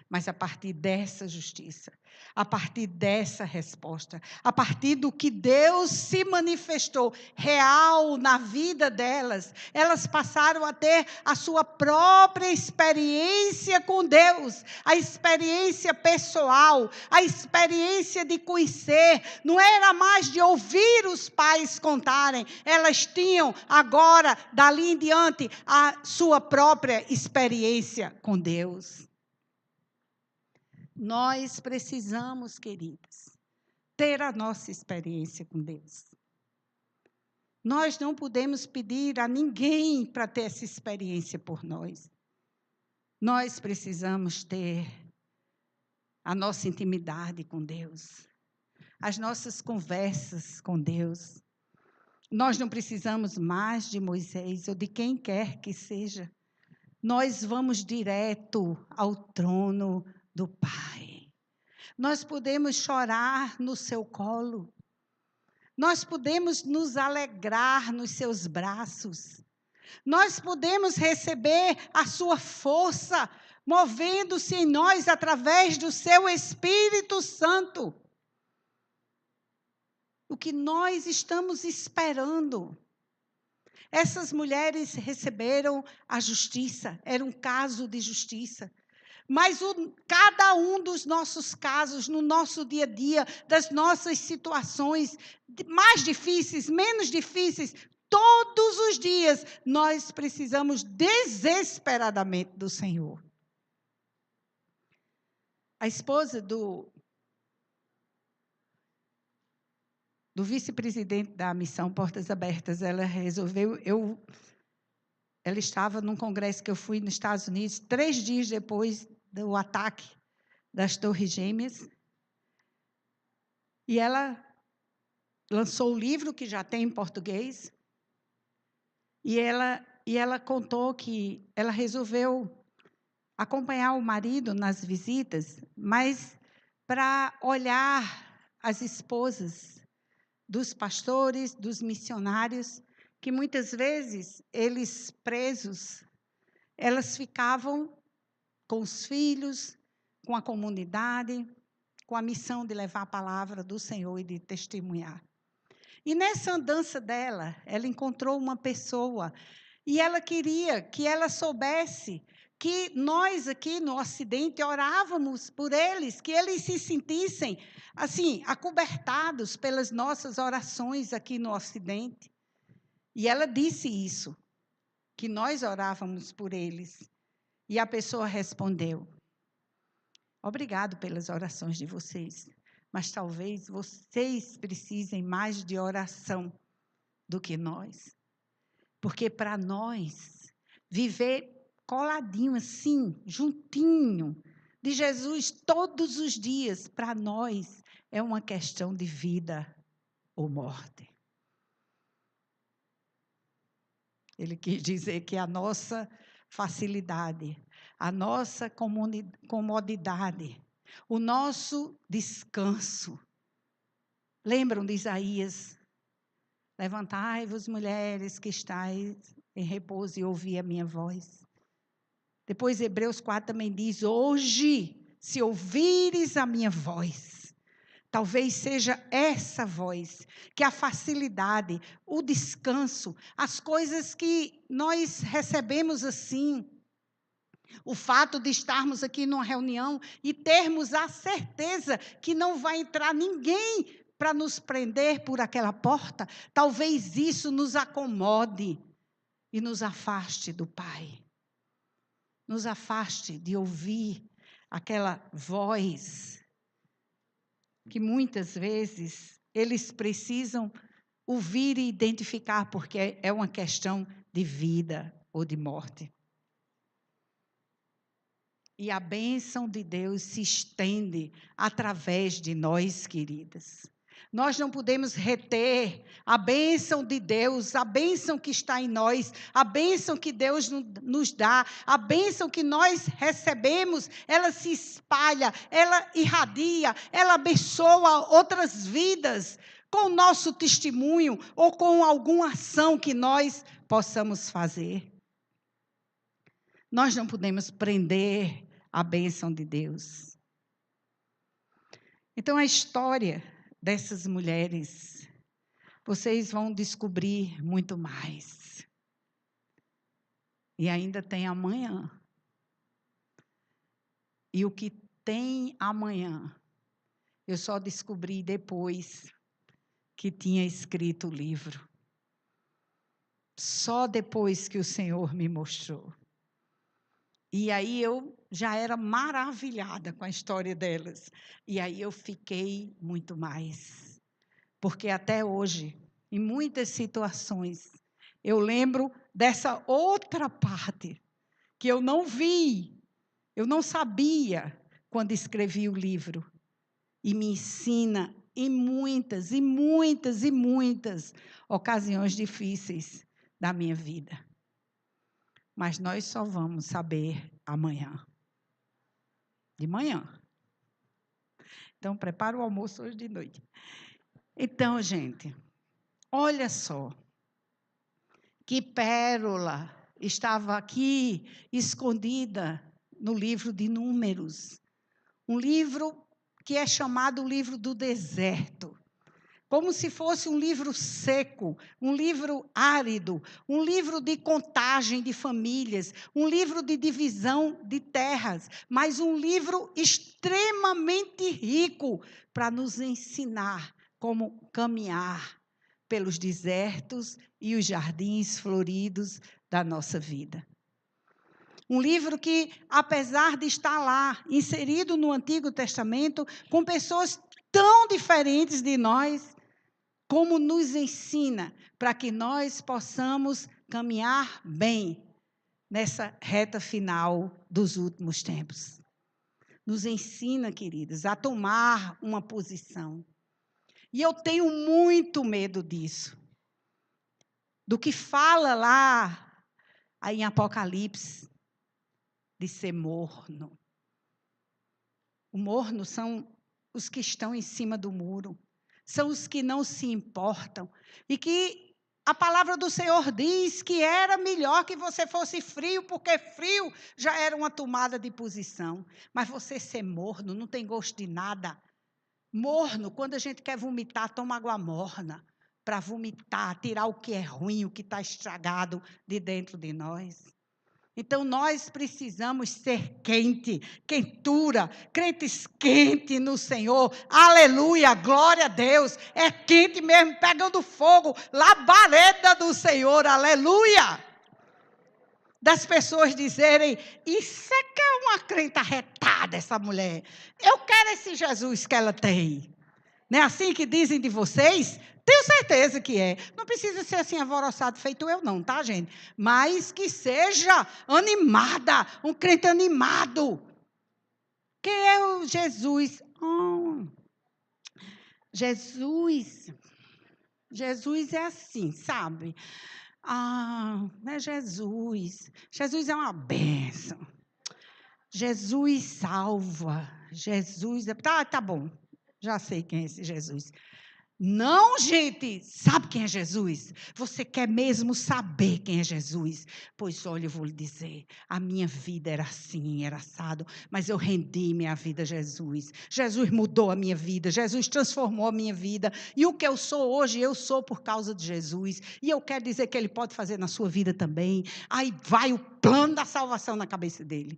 Mas a partir dessa justiça, a partir dessa resposta, a partir do que Deus se manifestou real na vida delas, elas passaram a ter a sua própria experiência com Deus, a experiência pessoal, a experiência de conhecer. Não era mais de ouvir os pais contarem, elas tinham agora, dali em diante, a sua própria experiência com Deus. Nós precisamos, queridas, ter a nossa experiência com Deus. Nós não podemos pedir a ninguém para ter essa experiência por nós. Nós precisamos ter a nossa intimidade com Deus, as nossas conversas com Deus. Nós não precisamos mais de Moisés ou de quem quer que seja. Nós vamos direto ao trono do Pai. Nós podemos chorar no seu colo. Nós podemos nos alegrar nos seus braços. Nós podemos receber a sua força, movendo-se em nós através do seu Espírito Santo. O que nós estamos esperando? Essas mulheres receberam a justiça, era um caso de justiça. Mas cada um dos nossos casos, no nosso dia a dia, das nossas situações, mais difíceis, menos difíceis, todos os dias, nós precisamos desesperadamente do Senhor. A esposa do vice-presidente da Missão Portas Abertas, ela resolveu... Ela estava num congresso que eu fui nos Estados Unidos, 3 dias depois do ataque das Torres Gêmeas. E ela lançou o livro, que já tem em português. E ela contou que ela resolveu acompanhar o marido nas visitas, mas para olhar as esposas dos pastores, dos missionários, que muitas vezes, eles presos, elas ficavam com os filhos, com a comunidade, com a missão de levar a palavra do Senhor e de testemunhar. E nessa andança dela, ela encontrou uma pessoa, e ela queria que ela soubesse que nós aqui no Ocidente orávamos por eles, que eles se sentissem, assim, acobertados pelas nossas orações aqui no Ocidente. E ela disse isso, que nós orávamos por eles. E a pessoa respondeu: obrigado pelas orações de vocês, mas talvez vocês precisem mais de oração do que nós. Porque para nós, viver coladinho assim, juntinho, de Jesus todos os dias, para nós é uma questão de vida ou morte. Ele quis dizer que a nossa facilidade, a nossa comodidade, o nosso descanso. Lembram de Isaías? Levantai-vos, mulheres, que estáis em repouso, e ouvi a minha voz. Depois, Hebreus 4 também diz: hoje, se ouvires a minha voz, talvez seja essa voz, que a facilidade, o descanso, as coisas que nós recebemos assim, o fato de estarmos aqui numa reunião e termos a certeza que não vai entrar ninguém para nos prender por aquela porta, talvez isso nos acomode e nos afaste do Pai. Nos afaste de ouvir aquela voz que muitas vezes eles precisam ouvir e identificar, porque é uma questão de vida ou de morte. E a bênção de Deus se estende através de nós, queridas. Nós não podemos reter a bênção de Deus, a bênção que está em nós, a bênção que Deus nos dá, a bênção que nós recebemos, ela se espalha, ela irradia, ela abençoa outras vidas com o nosso testemunho ou com alguma ação que nós possamos fazer. Nós não podemos prender a bênção de Deus. Então, a história dessas mulheres, vocês vão descobrir muito mais. E ainda tem amanhã. E o que tem amanhã, eu só descobri depois que tinha escrito o livro. Só depois que o Senhor me mostrou. E aí eu já era maravilhada com a história delas. E aí eu fiquei muito mais. Porque até hoje, em muitas situações, eu lembro dessa outra parte que eu não vi, eu não sabia quando escrevi o livro. E me ensina em muitas, e muitas, e muitas ocasiões difíceis da minha vida. Mas nós só vamos saber amanhã. De manhã. Então, prepara o almoço hoje de noite. Então, gente, olha só. Que pérola estava aqui, escondida no livro de Números. Um livro que é chamado o livro do deserto. Como se fosse um livro seco, um livro árido, um livro de contagem de famílias, um livro de divisão de terras, mas um livro extremamente rico para nos ensinar como caminhar pelos desertos e os jardins floridos da nossa vida. Um livro que, apesar de estar lá, inserido no Antigo Testamento, com pessoas tão diferentes de nós, como nos ensina para que nós possamos caminhar bem nessa reta final dos últimos tempos. Nos ensina, queridos, a tomar uma posição. E eu tenho muito medo disso. Do que fala lá em Apocalipse, de ser morno. O morno são os que estão em cima do muro. São os que não se importam. E que a palavra do Senhor diz que era melhor que você fosse frio, porque frio já era uma tomada de posição. Mas você ser morno, não tem gosto de nada. Morno, quando a gente quer vomitar, toma água morna. Para vomitar, tirar o que é ruim, o que está estragado de dentro de nós. Então, nós precisamos ser quente, quentura, crentes quentes no Senhor. Aleluia, glória a Deus. É quente mesmo, pegando fogo, labareda do Senhor, aleluia. Das pessoas dizerem, isso é que é uma crente arretada, essa mulher. Eu quero esse Jesus que ela tem. Não é assim que dizem de vocês? Tenho certeza que é. Não precisa ser assim alvoroçado, feito eu não, tá, gente? Mas que seja animada, um crente animado. Quem é o Jesus? Jesus é assim, sabe? É Jesus. Jesus é uma bênção. Jesus salva. Jesus é... Tá bom. Já sei quem é esse Jesus. Não, gente, sabe quem é Jesus? Você quer mesmo saber quem é Jesus? Pois olha, eu vou lhe dizer, a minha vida era assim, era assado, mas eu rendi minha vida a Jesus. Jesus mudou a minha vida, Jesus transformou a minha vida, e o que eu sou hoje, eu sou por causa de Jesus, e eu quero dizer que Ele pode fazer na sua vida também. Aí vai o plano da salvação na cabeça dele.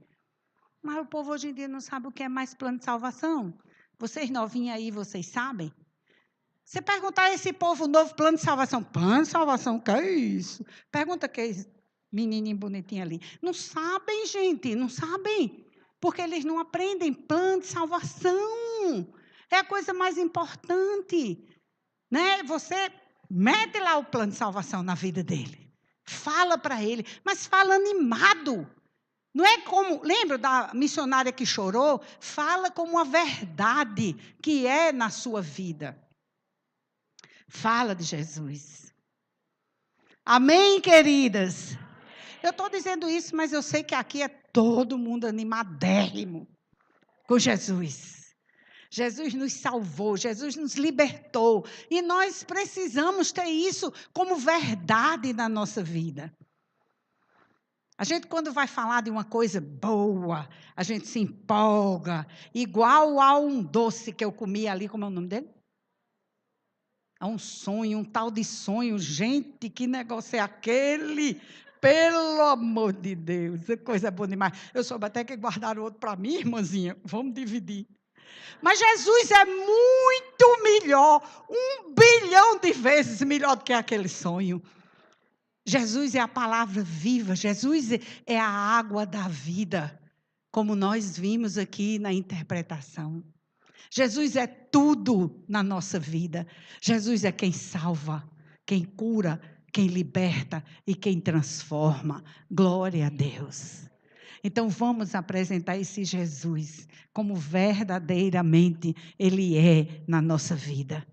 Mas o povo hoje em dia não sabe o que é mais plano de salvação. Vocês novinhos aí, vocês sabem? Você perguntar a esse povo novo, plano de salvação, o que é isso? Pergunta que é menininho bonitinho ali. Não sabem, gente, não sabem. Porque eles não aprendem plano de salvação. É a coisa mais importante. Né? Você mete lá o plano de salvação na vida dele. Fala para ele, mas fala animado. Não é como, lembra da missionária que chorou? Fala como a verdade que é na sua vida. Fala de Jesus. Amém, queridas? Eu estou dizendo isso, mas eu sei que aqui é todo mundo animadérrimo com Jesus. Jesus nos salvou, Jesus nos libertou. E nós precisamos ter isso como verdade na nossa vida. A gente, quando vai falar de uma coisa boa, a gente se empolga, igual a um doce que eu comi ali, como é o nome dele? A um sonho, um tal de sonho. Gente, que negócio é aquele? Pelo amor de Deus, é coisa boa demais. Eu soube até que guardaram outro para mim, irmãzinha. Vamos dividir. Mas Jesus é muito melhor, 1 bilhão de vezes melhor do que aquele sonho. Jesus é a palavra viva, Jesus é a água da vida, como nós vimos aqui na interpretação. Jesus é tudo na nossa vida. Jesus é quem salva, quem cura, quem liberta e quem transforma. Glória a Deus. Então vamos apresentar esse Jesus como verdadeiramente Ele é na nossa vida.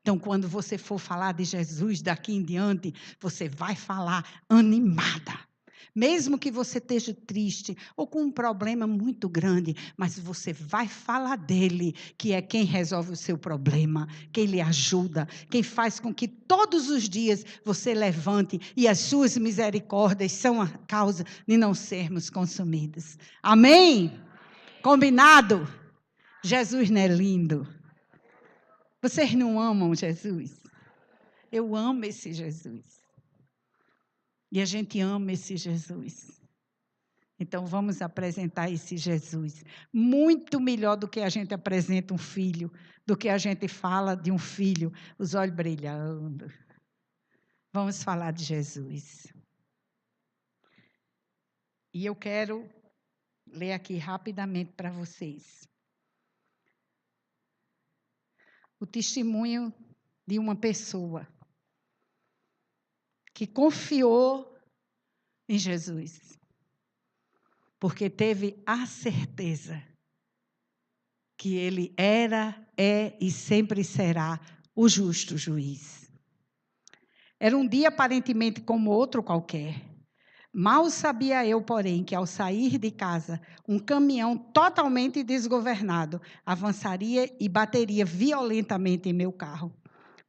Então, quando você for falar de Jesus daqui em diante, você vai falar animada. Mesmo que você esteja triste ou com um problema muito grande, mas você vai falar dele, que é quem resolve o seu problema, quem lhe ajuda, quem faz com que todos os dias você levante e as suas misericórdias são a causa de não sermos consumidos. Amém? Combinado? Jesus não é lindo? Vocês não amam Jesus? Eu amo esse Jesus. E a gente ama esse Jesus. Então, vamos apresentar esse Jesus. Muito melhor do que a gente apresenta um filho, do que a gente fala de um filho, os olhos brilhando. Vamos falar de Jesus. E eu quero ler aqui rapidamente para vocês o testemunho de uma pessoa que confiou em Jesus, porque teve a certeza que Ele era, é e sempre será o justo juiz. Era um dia aparentemente como outro qualquer. Mal sabia eu, porém, que ao sair de casa, um caminhão totalmente desgovernado avançaria e bateria violentamente em meu carro.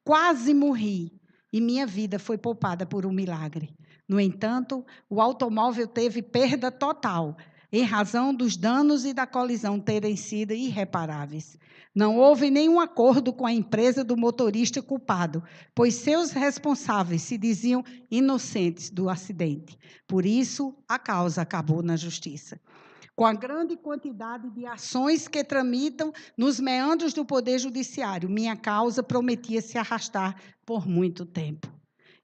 Quase morri e minha vida foi poupada por um milagre. No entanto, o automóvel teve perda total, em razão dos danos e da colisão terem sido irreparáveis. Não houve nenhum acordo com a empresa do motorista culpado, pois seus responsáveis se diziam inocentes do acidente. Por isso, a causa acabou na justiça. Com a grande quantidade de ações que tramitam nos meandros do Poder Judiciário, minha causa prometia se arrastar por muito tempo.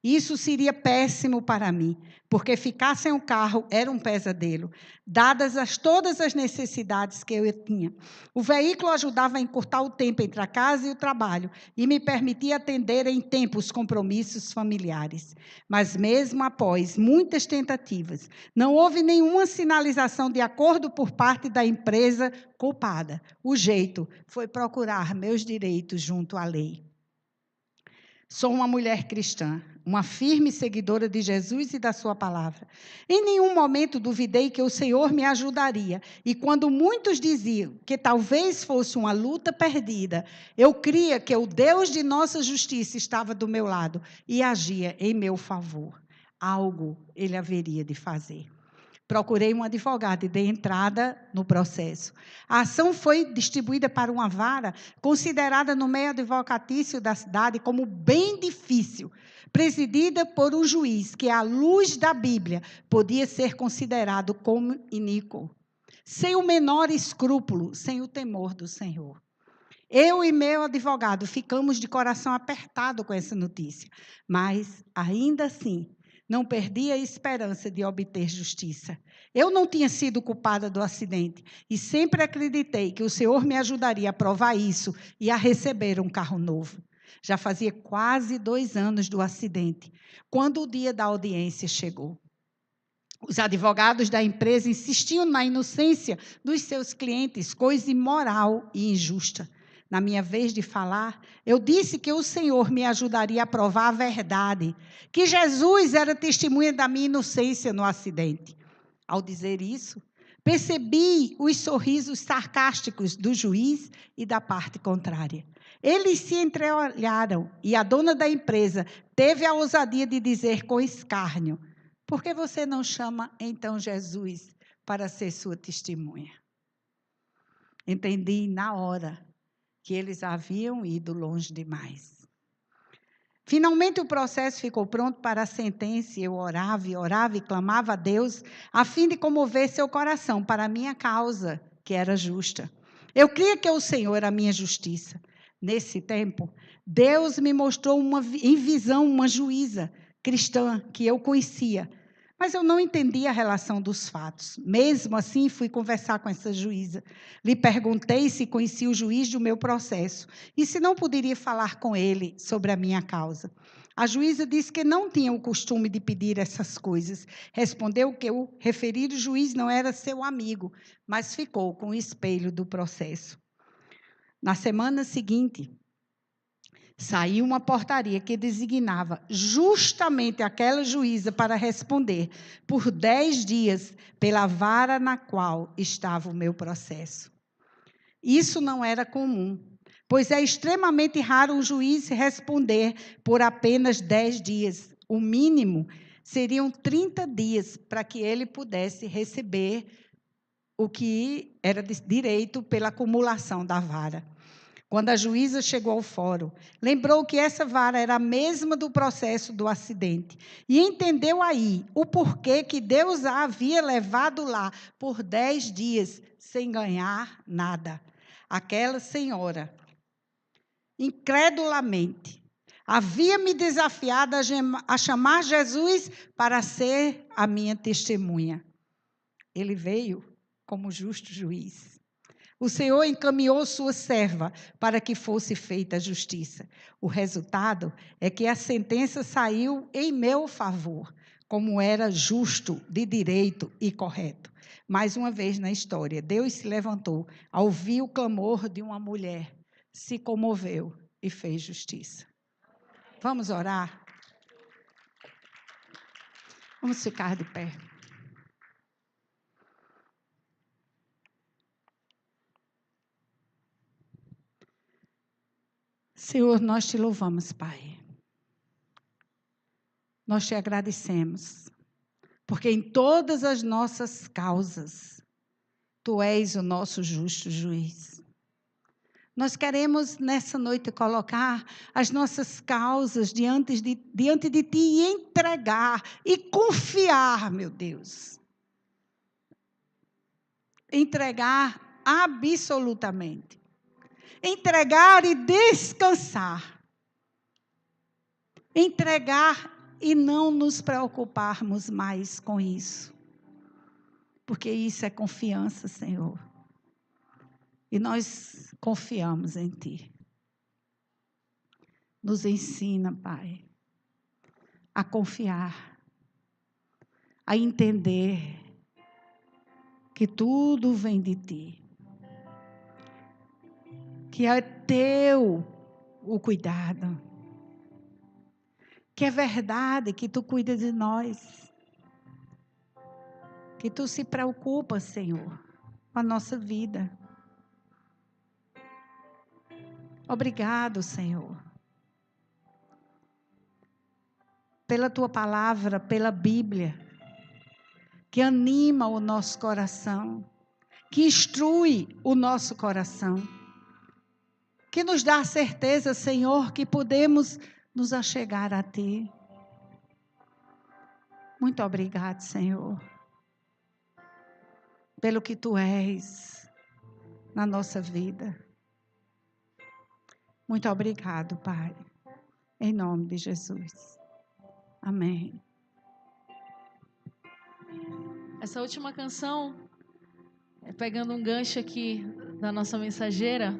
Isso seria péssimo para mim, porque ficar sem o carro era um pesadelo, dadas todas as necessidades que eu tinha. O veículo ajudava a encurtar o tempo entre a casa e o trabalho e me permitia atender em tempo os compromissos familiares. Mas mesmo após muitas tentativas, não houve nenhuma sinalização de acordo por parte da empresa culpada. O jeito foi procurar meus direitos junto à lei. Sou uma mulher cristã, uma firme seguidora de Jesus e da sua palavra. Em nenhum momento duvidei que o Senhor me ajudaria. E quando muitos diziam que talvez fosse uma luta perdida, eu cria que o Deus de nossa justiça estava do meu lado e agia em meu favor. Algo Ele haveria de fazer. Procurei um advogado e dei entrada no processo. A ação foi distribuída para uma vara considerada no meio advocatício da cidade como bem difícil, presidida por um juiz que, à luz da Bíblia, podia ser considerado como iníquo, sem o menor escrúpulo, sem o temor do Senhor. Eu e meu advogado ficamos de coração apertado com essa notícia, mas, ainda assim, não perdi a esperança de obter justiça. Eu não tinha sido culpada do acidente e sempre acreditei que o Senhor me ajudaria a provar isso e a receber um carro novo. Já fazia quase 2 anos do acidente, quando o dia da audiência chegou. Os advogados da empresa insistiam na inocência dos seus clientes, coisa imoral e injusta. Na minha vez de falar, eu disse que o Senhor me ajudaria a provar a verdade, que Jesus era testemunha da minha inocência no acidente. Ao dizer isso, percebi os sorrisos sarcásticos do juiz e da parte contrária. Eles se entreolharam e a dona da empresa teve a ousadia de dizer com escárnio: Por que você não chama, então, Jesus para ser sua testemunha? Entendi na hora que eles haviam ido longe demais. Finalmente o processo ficou pronto para a sentença. Eu orava e clamava a Deus, a fim de comover seu coração para a minha causa, que era justa. Eu cria que o Senhor era a minha justiça. Nesse tempo, Deus me mostrou em visão uma juíza cristã que eu conhecia, mas eu não entendia a relação dos fatos. Mesmo assim, fui conversar com essa juíza. Lhe perguntei se conhecia o juiz do meu processo e se não poderia falar com ele sobre a minha causa. A juíza disse que não tinha o costume de pedir essas coisas. Respondeu que o referido juiz não era seu amigo, mas ficou com o espelho do processo. Na semana seguinte, saiu uma portaria que designava justamente aquela juíza para responder por 10 dias pela vara na qual estava o meu processo. Isso não era comum, pois é extremamente raro um juiz responder por apenas 10 dias. O mínimo seriam 30 dias para que ele pudesse receber o que era de direito pela acumulação da vara. Quando a juíza chegou ao fórum, lembrou que essa vara era a mesma do processo do acidente e entendeu aí o porquê que Deus a havia levado lá por 10 dias sem ganhar nada. Aquela senhora, incredulamente, havia me desafiado a chamar Jesus para ser a minha testemunha. Ele veio como justo juiz. O Senhor encaminhou sua serva para que fosse feita a justiça. O resultado é que a sentença saiu em meu favor, como era justo, de direito e correto. Mais uma vez na história, Deus se levantou, ouviu o clamor de uma mulher, se comoveu e fez justiça. Vamos orar? Vamos ficar de pé. Senhor, nós te louvamos, Pai. Nós te agradecemos, porque em todas as nossas causas, Tu és o nosso justo juiz. Nós queremos, nessa noite, colocar as nossas causas diante de Ti e entregar e confiar, meu Deus. Entregar absolutamente. Entregar e descansar. Entregar e não nos preocuparmos mais com isso. Porque isso é confiança, Senhor. E nós confiamos em Ti. Nos ensina, Pai, a confiar, a entender que tudo vem de Ti. Que é Teu o cuidado. Que é verdade que Tu cuida de nós. Que Tu se preocupas, Senhor, com a nossa vida. Obrigado, Senhor, pela Tua palavra, pela Bíblia, que anima o nosso coração, que instrui o nosso coração, que nos dá a certeza, Senhor, que podemos nos achegar a Ti. Muito obrigado, Senhor, pelo que Tu és na nossa vida. Muito obrigado, Pai, em nome de Jesus. Amém. Essa última canção, pegando um gancho aqui da nossa mensageira,